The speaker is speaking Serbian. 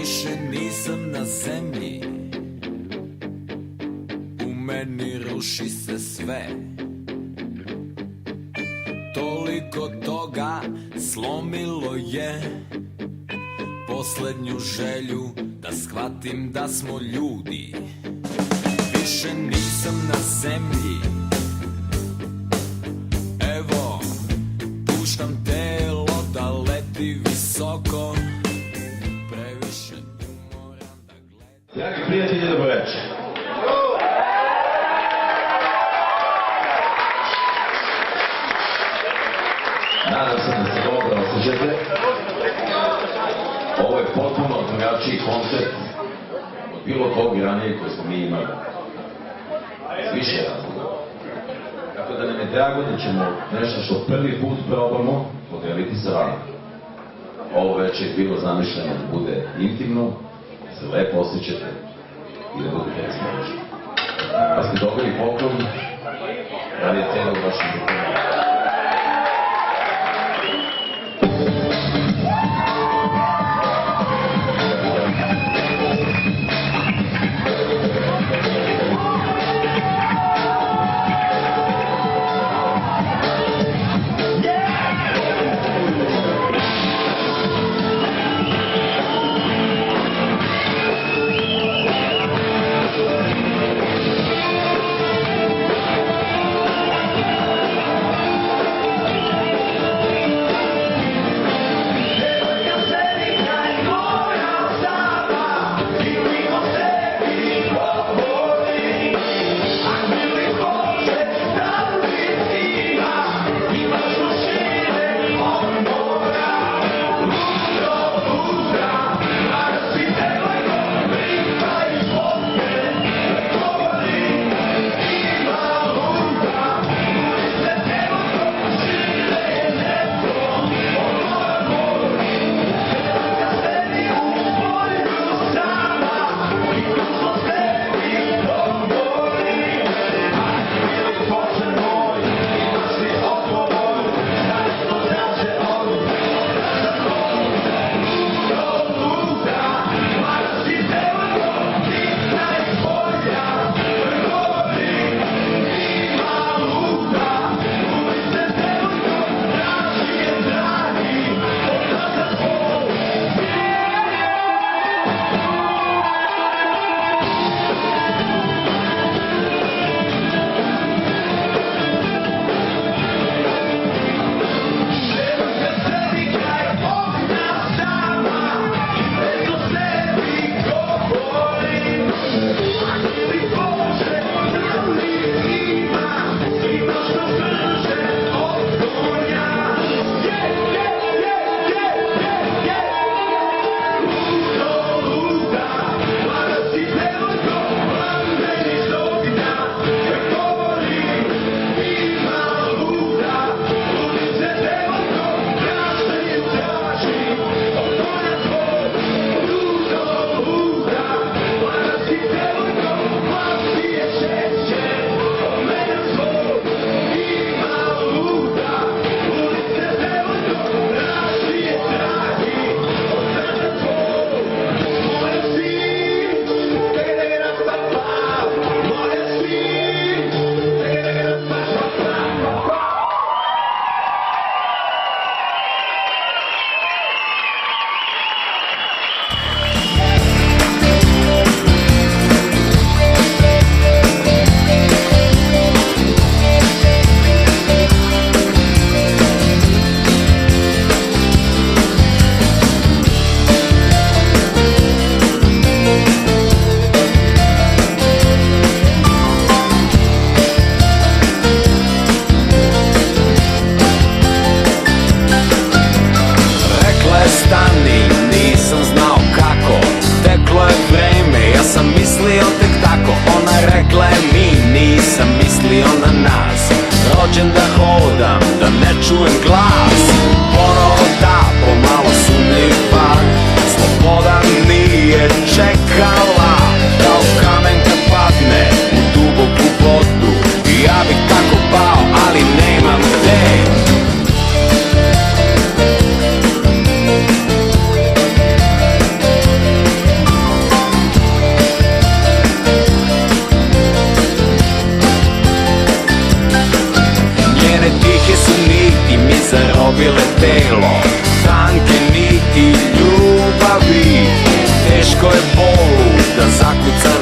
Više nisam na zemlji, u meni ruši se sve. Toliko toga slomilo je poslednju želju da shvatim da smo ljudi. Više nisam na zemlji, evo puštam telo da leti visoko. Previše moram da gledam. Dragi prijatelji, dobro večer. Nadam se da se dobro osjećate. Ovo je potpuno drugačiji koncept od bilo kog ranije koje smo mi imali. Više razloga. Tako da nam je drago da ćemo nešto što prvi put probamo podeliti sa vama. Ovo večer je bilo zamišljeno da bude intimno, da se lepo osjećate i da budete raspoloženi. Pa ste dobili poklon, da li je cena u vašem poklonu? izgubile telo, tanke niti ljubavi. Teško je bolu da zakuca